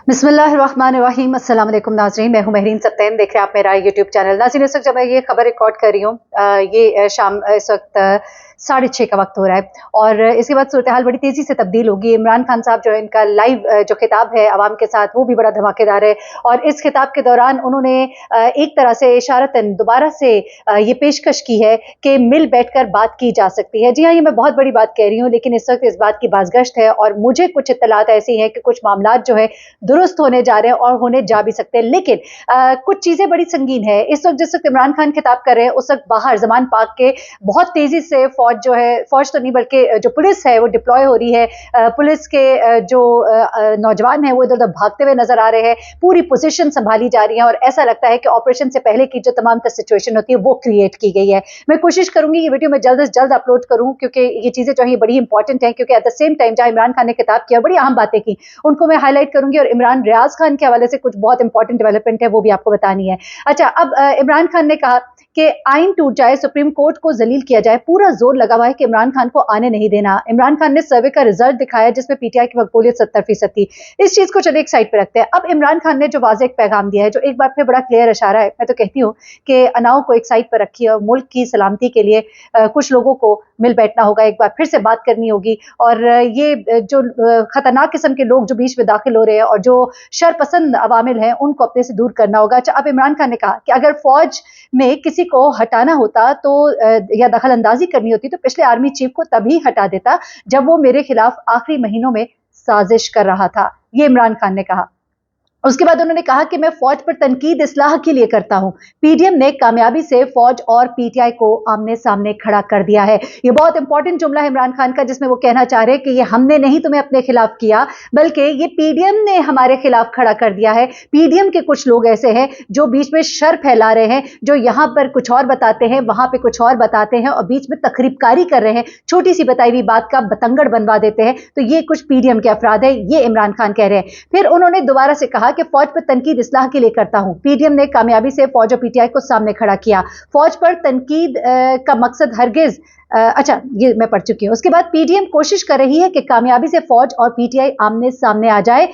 बिस्मिल्लाहिर्रहमानिर्रहीम। अस्सलाम वालेकुम नाज़रीन, मैं हूं महरीन सत्तैन, देख रहे हैं आप मेरा यूट्यूब चैनल। नाज़रीन, इस वक्त जब मैं ये खबर रिकॉर्ड कर रही हूँ, ये शाम इस वक्त 6:30 का वक्त हो रहा है और इसके बाद सूरत हाल बड़ी तेज़ी से तब्दील होगी। इमरान खान साहब जो है, इनका लाइव जो खिताब है अवाम के साथ, वो भी बड़ा धमाकेदार है और इस खिताब के दौरान उन्होंने एक तरह से इशारतन दोबारा से ये पेशकश की है कि मिल बैठकर बात की जा सकती है। जी हाँ, ये मैं बहुत बड़ी बात कह रही हूँ, लेकिन इस वक्त इस बात की बाज़गश्त है और मुझे कुछ इत्तलात ऐसी हैं कि कुछ मामलात जो है दुरुस्त होने जा रहे हैं और होने जा भी सकते हैं। लेकिन कुछ चीज़ें बड़ी संगीन है। इस वक्त जिस वक्त इमरान खान खिताब कर रहे हैं, उस वक्त बाहर ज़मान पाक के बहुत तेज़ी से फ़ौज जो है, फ़ौज तो नहीं बल्कि जो पुलिस है वो डिप्लॉय हो रही है। पुलिस के जो नौजवान हैं वो इधर-उधर भागते हुए नज़र आ रहे हैं। पूरी पोज़ीशन सँभाली जा रही है और ऐसा लगता है कि ऑपरेशन से पहले की जो तमाम तर सिचुएशन होती है वो क्रिएट की गई है। मैं कोशिश करूँगी ये वीडियो मैं जल्द से जल्द अपलोड करूँ, क्योंकि ये चीज़ें जो हैं ये बड़ी इंपॉर्टेंट हैं, क्योंकि एट द सेम टाइम जहाँ इमरान खान ने खिताब किया, बड़ी अहम बातें की, उनको मैं हाइलाइट करूँगी और इमरान रियाज़ खान के हवाले से कुछ बहुत इंपॉर्टेंट डेवलपमेंट है, वो भी आपको बतानी है। अच्छा, अब इमरान खान ने कहा कि आइन टूट जाए, सुप्रीम कोर्ट को जलील किया जाए, पूरा जोर लगा हुआ है कि इमरान खान को आने नहीं देना। इमरान खान ने सर्वे का रिजल्ट दिखाया जिसमें पीटीआई की मकबूलियत 70% थी। इस चीज को चलिए एक साइड पे रखते हैं। अब इमरान खान ने जो वाज़ेह एक पैगाम दिया है, जो एक बार फिर बड़ा क्लियर इशारा है, मैं तो कहती हूँ कि अनाव को एक साइड पर रखिए और मुल्क की सलामती के लिए कुछ लोगों को मिल बैठना होगा, एक बार फिर से बात करनी होगी और ये जो खतरनाक किस्म के लोग जो बीच में दाखिल हो रहे हैं और जो शरपसंद अवामिल हैं, उनको अपने से दूर करना होगा। अच्छा, अब इमरान खान ने कहा कि अगर फौज में किसी को हटाना होता तो या दखल अंदाजी करनी होती तो पिछले आर्मी चीफ को तभी हटा देता जब वो मेरे खिलाफ आखिरी महीनों में साजिश कर रहा था। ये इमरान खान ने कहा। उसके बाद उन्होंने कहा कि मैं फौज पर तनकीद इस्लाह के लिए करता हूं। पीडीएम ने कामयाबी से फौज और पीटीआई को आमने सामने खड़ा कर दिया है। यह बहुत इंपॉर्टेंट जुमला है इमरान खान का, जिसमें वो कहना चाह रहे हैं कि ये हमने नहीं तुम्हें अपने खिलाफ किया, बल्कि ये पीडीएम ने हमारे खिलाफ खड़ा कर दिया है। पीडीएम के कुछ लोग ऐसे हैं जो बीच में शर फैला रहे हैं, जो यहां पर कुछ और बताते हैं, वहां पर कुछ और बताते हैं और बीच में तकरीबकारी कर रहे हैं, छोटी सी बताई हुई बात का बतंगड़ बनवा देते हैं। तो ये कुछ पीडीएम के अफराद है, ये इमरान खान कह रहे हैं। फिर उन्होंने दोबारा से कहा कि फौज पर तनकीद इस्लाह के लिए करता हूं। पीडीएम ने कामयाबी से फौज और पीटीआई को सामने खड़ा किया। फौज पर तनकीद का मकसद हरगिज अच्छा, ये मैं पढ़ चुकी हूं। उसके बाद पीडीएम कोशिश कर रही है कि कामयाबी से फौज और पीटीआई आमने सामने आ जाए।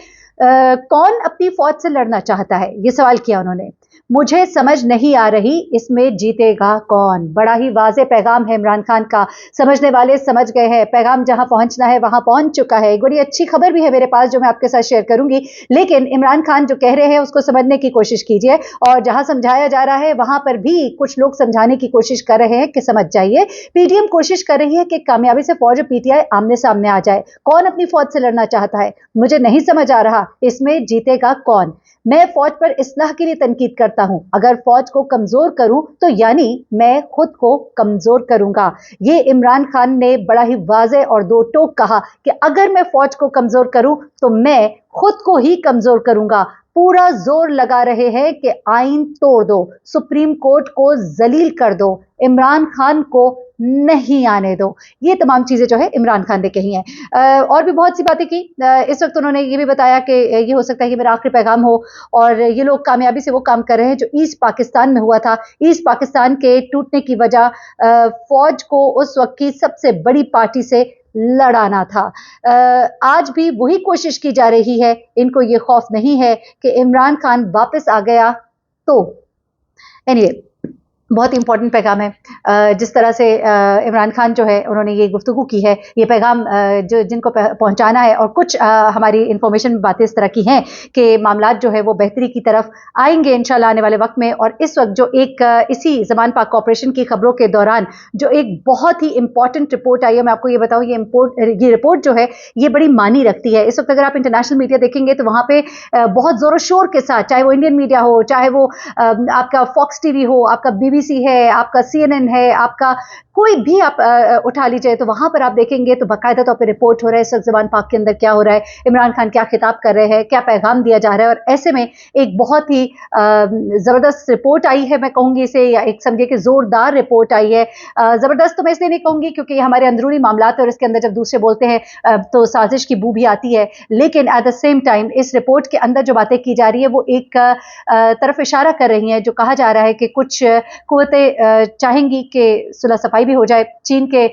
कौन अपनी फौज से लड़ना चाहता है, ये सवाल किया उन्होंने। मुझे समझ नहीं आ रही इसमें जीतेगा कौन। बड़ा ही वाज़ेह पैगाम है इमरान खान का। समझने वाले समझ गए हैं, पैगाम जहां पहुंचना है वहां पहुंच चुका है। बड़ी अच्छी खबर भी है मेरे पास जो मैं आपके साथ शेयर करूंगी, लेकिन इमरान खान जो कह रहे हैं उसको समझने की कोशिश कीजिए और जहां समझाया जा रहा है वहां पर भी कुछ लोग समझाने की कोशिश कर रहे हैं कि समझ जाइए। पीडीएम कोशिश कर रही है कि कामयाबी से फौज और पीटीआई आमने सामने आ जाए। कौन अपनी फौज से लड़ना चाहता है, मुझे नहीं समझ आ रहा इसमें जीतेगा कौन। मैं फौज पर इस्लाह के लिए तनकीद करता हूं। अगर फौज को कमजोर करूं तो यानी मैं खुद को कमजोर करूंगा। ये इमरान खान ने बड़ा ही वाज़ेह और दो टोक कहा कि अगर मैं फौज को कमजोर करूं तो मैं खुद को ही कमजोर करूंगा। पूरा जोर लगा रहे हैं कि आइन तोड़ दो, सुप्रीम कोर्ट को जलील कर दो, इमरान खान को नहीं आने दो। ये तमाम चीजें जो है इमरान खान ने कही हैं। और भी बहुत सी बातें की। इस वक्त उन्होंने ये भी बताया कि ये हो सकता है कि मेरा आखिरी पैगाम हो और ये लोग कामयाबी से वो काम कर रहे हैं जो ईस्ट पाकिस्तान में हुआ था। ईस्ट पाकिस्तान के टूटने की वजह फौज को उस वक्त की सबसे बड़ी पार्टी से लड़ाना था। आज भी वही कोशिश की जा रही है। इनको ये खौफ नहीं है कि इमरान खान वापस आ गया तो एनीवे बहुत इंपॉर्टेंट पैगाम है। जिस तरह से इमरान खान जो है उन्होंने ये गुफ्तगू की है, ये पैगाम जो जिनको पहुंचाना है और कुछ हमारी इंफॉर्मेशन में बातें इस तरह की हैं कि मामलात जो है वो बेहतरी की तरफ आएंगे इंशाल्लाह आने वाले वक्त में। और इस वक्त जो एक इसी ज़मान पाक कॉर्पोरेशन की खबरों के दौरान जो एक बहुत ही इंपॉर्टेंट रिपोर्ट आई है, मैं आपको ये बताऊँ, ये रिपोर्ट जो है ये बड़ी मानी रखती है। इस वक्त अगर आप इंटरनेशनल मीडिया देखेंगे तो वहाँ पे बहुत ज़ोर शोर के साथ, चाहे वो इंडियन मीडिया हो, चाहे वो आपका फॉक्स टीवी हो, आपका बीबीसी है, आपका सीएनएन है, आपका कोई भी आप उठा लीजिए तो वहां पर आप देखेंगे तो बाकायदा तौर पर रिपोर्ट हो रहा है इस वक्त ज़बान पाक के अंदर क्या हो रहा है, इमरान खान क्या खिताब कर रहे हैं, क्या पैगाम दिया जा रहा है। और ऐसे में एक बहुत ही जबरदस्त रिपोर्ट आई है, मैं कहूंगी इसे, या एक समझिए कि जोरदार रिपोर्ट आई है। जबरदस्त तो मैं इसलिए नहीं कहूंगी क्योंकि हमारे अंदरूनी मामलात है और इसके अंदर जब दूसरे बोलते हैं तो साजिश की बू भी आती है, लेकिन एट द सेम टाइम इस रिपोर्ट के अंदर जो बातें की जा रही है वो एक तरफ इशारा कर रही हैं। जो कहा जा रहा है कि कुछ कुव्वतें चाहेंगी कि सुलह सफाई भी हो जाए। चीन के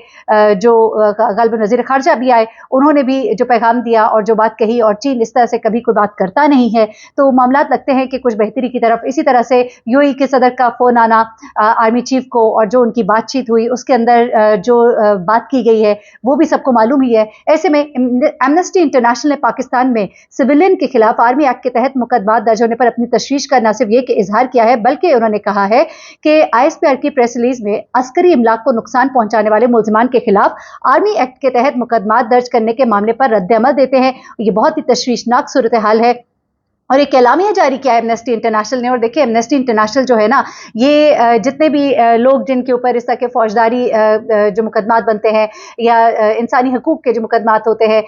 जो गालिबन वज़ीर ख़ारिजा भी आए, उन्होंने भी जो पैगाम दिया और जो बात कही, और चीन इस तरह से कभी कोई बात करता नहीं है, तो मामलात लगते हैं कि कुछ बेहतरी की तरफ। इसी तरह से यूएई के सदर का फ़ोन आना आर्मी चीफ को, और जो उनकी बातचीत हुई उसके अंदर जो बात की गई है वो भी सबको मालूम ही है। ऐसे में एमनेस्टी इंटरनेशनल ने पाकिस्तान में सिविलियन के खिलाफ आर्मी एक्ट के तहत मुकदमा दर्ज होने पर अपनी तशवीश का न सिर्फ ये कि इजहार किया है, बल्कि उन्होंने कहा है कि आईएसपीआर की प्रेस रिलीज में अस्करी इमलाक को नुकसान पहुंचाने वाले मुल्जिमान के खिलाफ आर्मी एक्ट के तहत मुकदमा दर्ज करने के मामले पर रद्द अमल देते हैं। ये बहुत ही तशवीशनाक सूरत हाल है। और एक एलामिया जारी किया है एमनेस्टी इंटरनेशनल ने। और देखिए, एमनेस्टी इंटरनेशनल जो है ना, ये जितने भी लोग जिनके ऊपर इस तरह के फौजदारी जो मुकदमात बनते हैं, या इंसानी हकूक के जो मुकदमात होते हैं,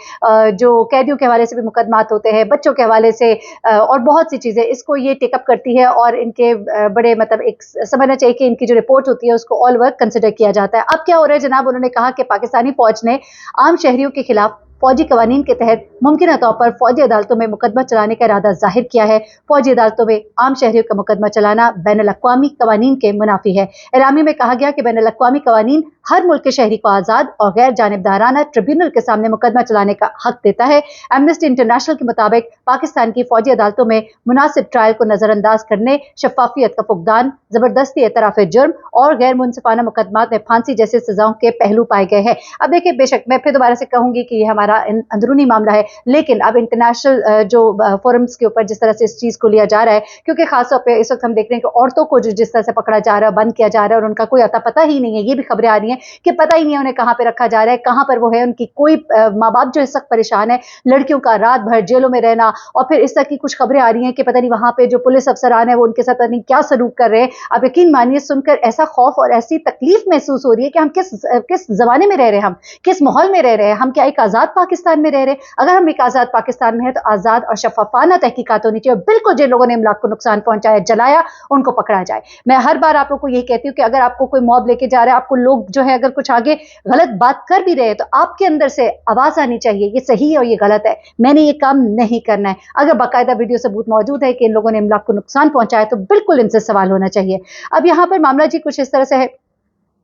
जो कैदियों के हवाले से भी मुकदमात होते हैं, बच्चों के हवाले से, और बहुत सी चीज़ें, इसको ये टेकअप करती है। और इनके बड़े मतलब एक समझना चाहिए कि इनकी जो रिपोर्ट होती है उसको ऑल वर्क कंसिडर किया जाता है। अब क्या हो रहा है जनाब, उन्होंने कहा कि पाकिस्तानी फौज ने आम शहरियों के खिलाफ फौजी कवानीन के तहत मुमकिन तौर पर फौजी अदालतों में मुकदमा चलाने का इरादा जाहिर किया है। फौजी अदालतों में आम शहरियों का मुकदमा चलाना बैनुल-अक़वामी कवानीन के मुनाफी है। एलामी में कहा गया कि बैनुल-अक़वामी कवानीन हर मुल्क के शहरी को आज़ाद और गैर जानिबदाराना ट्रिब्यूनल के सामने मुकदमा चलाने का हक देता है। एमनेस्टी इंटरनेशनल के मुताबिक पाकिस्तान की फौजी अदालतों में मुनासिब ट्रायल को नजरअंदाज करने, शफाफियत का फुकदान, जबरदस्ती एतराफ़ जुर्म और गैर मुनसिफाना मुकदमात में फांसी जैसे सजाओं के पहलू पाए गए हैं। अब देखिए, बेशक मैं फिर दोबारा से कहूंगी कि यह हमारा अंदरूनी मामला है, लेकिन अब इंटरनेशनल जो फोरम्स के ऊपर जिस तरह से इस चीज को लिया जा रहा है, क्योंकि खासतौर पे इस वक्त हम देख रहे हैं कि औरतों को जो जिस तरह से पकड़ा जा रहा है, बंद किया जा रहा है, और उनका कोई अता पता ही नहीं है। ये भी खबरें आ रही हैं कि पता ही नहीं है उन्हें कहाँ पे रखा जा रहा है, कहाँ पर वो है। उनकी कोई माँ बाप जो इस वक्त परेशान है, लड़कियों का रात भर जेलों में रहना, और फिर इस तरह की कुछ खबरें आ रही हैं कि पता नहीं वहां पे जो पुलिस अफसरान है वो उनके साथ पता नहीं क्या सलूक कर रहे हैं। अब यकीन मानिए, सुनकर ऐसा खौफ और ऐसी तकलीफ महसूस हो रही है कि हम किस जमाने में रह रहे हैं, हम किस माहौल में रह रहे हैं। हम क्या एक आजाद पाकिस्तान में रह रहे हैं? अगर हम एक आजाद पाकिस्तान में है तो आजाद और शफाफाना तहकीकात होनी चाहिए। बिल्कुल जिन लोगों ने इमलाक को नुकसान पहुंचाया, जलाया, उनको पकड़ा जाए। मैं हर बार आप लोग को यही कहती हूँ कि अगर आपको कोई मॉब लेके जा रहा है, आपको लोग जो है अगर कुछ आगे गलत बात कर भी रहे हैं, तो आपके अंदर से आवाज आनी चाहिए, ये सही है और ये गलत है, मैंने ये काम नहीं करना है। अगर बाकायदा वीडियो सबूत मौजूद है कि इन लोगों ने इमलाक को नुकसान पहुंचाया, तो बिल्कुल इनसे सवाल होना चाहिए। अब यहाँ पर मामला जी कुछ इस तरह से है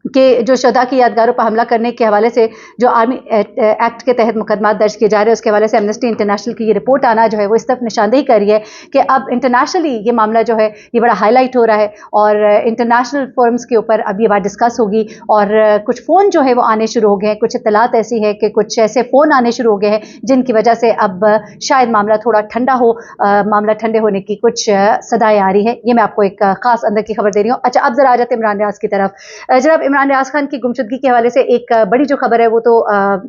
कि जो शहदा की यादगारों पर हमला करने के हवाले से जो आर्मी एक्ट के तहत मुकदमा दर्ज किए जा रहे हैं, उसके हवाले से एमनेस्टी इंटरनेशनल की ये रिपोर्ट आना जो है वो इस तरफ निशानदेही कर रही है कि अब इंटरनेशनली ये मामला जो है ये बड़ा हाईलाइट हो रहा है, और इंटरनेशनल फोरम्स के ऊपर अब ये बात डिस्कस होगी। और कुछ फ़ोन जो है वो आने शुरू हो गए हैं, कुछ इत्तलात ऐसी है कि कुछ ऐसे फ़ोन आने शुरू हो गए हैं जिनकी वजह से अब शायद मामला थोड़ा ठंडा हो, मामला ठंडे होने की कुछ सदाएँ आ रही है। ये मैं आपको एक खास अंदर की खबर दे रही हूँ। अच्छा, अब जरा आ जाते हैं इमरान रियाज की तरफ। जनाब, इमरान रियाज खान की गुमशुदगी के हवाले से एक बड़ी जो खबर है वो तो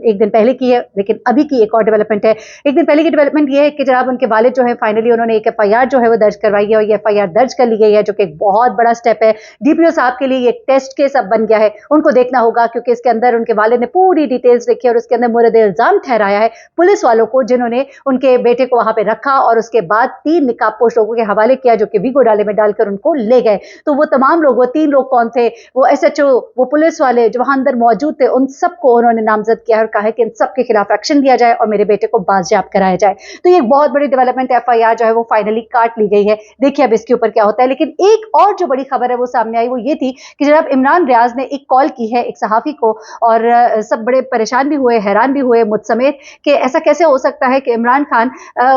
एक दिन पहले की है, लेकिन अभी की एक और डेवलपमेंट है। एक दिन पहले की डेवलपमेंट ये है कि जनाब उनके वालिद जो है फाइनली उन्होंने एक एफआईआर जो है वो दर्ज करवाई है, और ये एफआईआर दर्ज कर ली गई है, जो कि एक बहुत बड़ा स्टेप है। डीपीओ साहब के लिए एक टेस्ट केस अब बन गया है, उनको देखना होगा, क्योंकि इसके अंदर उनके वालिद ने पूरी डिटेल्स लिखी और उसके अंदर मुरद इल्जाम ठहराया है पुलिस वालों को, जिन्होंने उनके बेटे को वहां पे रखा और उसके बाद 3 निकाबपोश लोगों के हवाले किया, जो कि वीगो डाले में डालकर उनको ले गए। तो वो तमाम लोग, वो 3 लोग कौन थे? वो एसएचओ, वो पुलिस वाले जो वहां अंदर मौजूद थे, उन सबको उन्होंने नामजद किया और कहा है कि इन सब के खिलाफ एक्शन लिया जाए और मेरे बेटे को बाजियाब कराया जाए। तो ये एक बहुत बड़ी डेवलपमेंट, एफआईआर जो है वो फाइनली काट ली गई है। देखिए अब इसके ऊपर क्या होता है। लेकिन एक और जो बड़ी खबर है वो सामने आई, वो ये थी कि जनाब इमरान रियाज ने एक कॉल की है एक सहाफी को, और सब बड़े परेशान भी हुए, हैरान भी हुए मुझ समेत, कि ऐसा कैसे हो सकता है कि इमरान खान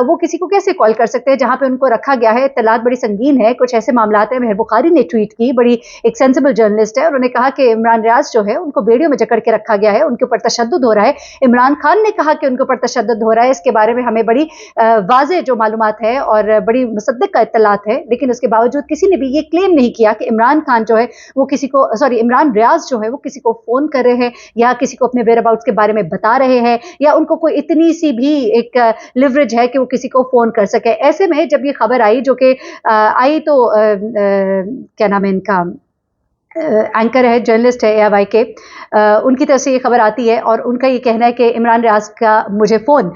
वो किसी को कैसे कॉल कर सकते हैं जहां पे उनको रखा गया है। इत्तलात बड़ी संगीन है, कुछ ऐसे मामलात है। मेहर बुखारी ने ट्वीट की, बड़ी एक सेंसिबल जर्नलिस्ट है, उन्होंने कहा कि इमरान रियाज जो है उनको बेड़ियों में जकड़ के रखा गया है, उनके ऊपर तशद्दुद हो रहा है। इमरान खान ने कहा कि उनके ऊपर तशद्दुद हो रहा है। इसके बारे में हमें बड़ी वाज़ेह जो मालूमात है और बड़ी मुसद्दिक का इत्तलात है, लेकिन उसके बावजूद किसी ने भी ये क्लेम नहीं किया कि इमरान खान जो है वो किसी को, सॉरी, इमरान रियाज जो है वो किसी को फोन कर रहे हैं या किसी को अपने वेयरअबाउट्स के बारे में बता रहे हैं, या उनको कोई इतनी सी भी एक लिवरेज है कि वो किसी को फोन कर सके। ऐसे में जब ये खबर आई, जो कि आई तो क्या नाम है इनका, एंकर है, जर्नलिस्ट है AIY के, उनकी तरफ से ये खबर आती है और उनका ये कहना है कि इमरान रियाज का मुझे फ़ोन,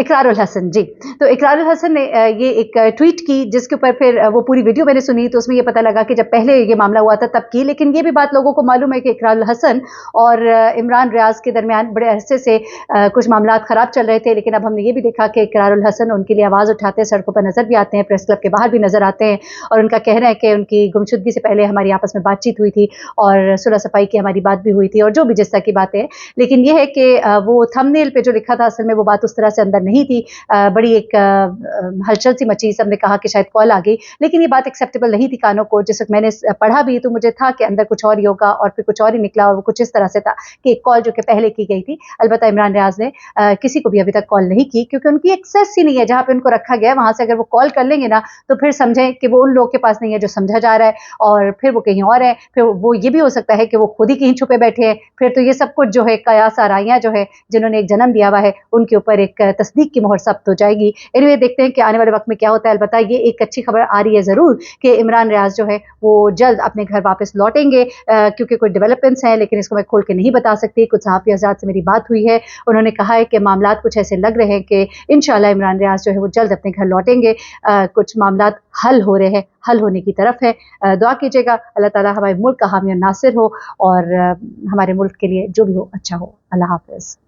इकरारुल हसन जी, तो इकरारुल हसन ने ये एक ट्वीट की जिसके ऊपर फिर वो पूरी वीडियो मैंने सुनी तो उसमें ये पता लगा कि जब पहले ये मामला हुआ था तब की, लेकिन ये भी बात लोगों को मालूम है कि इकरारुल हसन और इमरान रियाज के दरमियान बड़े अरसे से कुछ मामला ख़राब चल रहे थे, लेकिन अब हमने ये भी देखा कि इकरारुल हसन उनके लिए आवाज़ उठाते हैं, सड़कों पर नज़र भी आते हैं, प्रेस क्लब के बाहर भी नज़र आते हैं और उनका कहना है कि उनकी गुमशुदगी से पहले हमारी आपस में बातचीत हुई थी और सुलह सफाई की हमारी बात भी हुई थी और जो भी जिस तरह की बातें हैं, लेकिन ये है कि वो थंबनेल पे जो लिखा था असल में वो बात उस तरह से अंदर नहीं थी। बड़ी एक हलचल सी मची, सबने कहा कि शायद कॉल आ गई, लेकिन ये बात एक्सेप्टेबल नहीं थी कानों को। जिस वक्त मैंने पढ़ा भी तो मुझे था कि अंदर कुछ और ही होगा और फिर कुछ और ही निकला और वो कुछ इस तरह से था कि एक कॉल जो कि पहले की गई थी। अलबत्ता इमरान रियाज ने किसी को भी अभी तक कॉल नहीं की क्योंकि उनकी एक्सेस ही नहीं है जहाँ पे उनको रखा गया है, वहां से अगर वो कॉल कर लेंगे ना तो फिर समझें कि वो उन लोगों के पास नहीं है जो समझा जा रहा है और फिर वो कहीं और है, फिर वो ये भी हो सकता है कि वो खुद ही कहीं छुपे बैठे हैं, फिर तो ये सब कुछ जो है कयास आराइयाँ जो है जिन्होंने एक जन्म दिया हुआ है उनके ऊपर एक तस्दीक की मोहर सख्त हो जाएगी। एनीवे देखते हैं कि आने वाले वक्त में क्या होता है। अलबत्ता ये एक अच्छी खबर आ रही है ज़रूर कि इमरान रियाज जो है वो जल्द अपने घर वापस लौटेंगे, क्योंकि कोई डेवलपमेंट्स हैं लेकिन इसको मैं खोल के नहीं बता सकती। कुछ सहाफ़ी हज़रात से मेरी बात हुई है, उन्होंने कहा है कि मामलात कुछ ऐसे लग रहे हैं कि इंशाअल्लाह इमरान रियाज जो है वो जल्द अपने घर लौटेंगे। कुछ मामलात हल हो रहे हैं, हल होने की तरफ है। दुआ कीजिएगा अल्लाह ताला हमारे मुल्क का हामी और नासिर हो और हमारे मुल्क के लिए जो भी हो अच्छा हो। अल्लाह हाफ़िज़।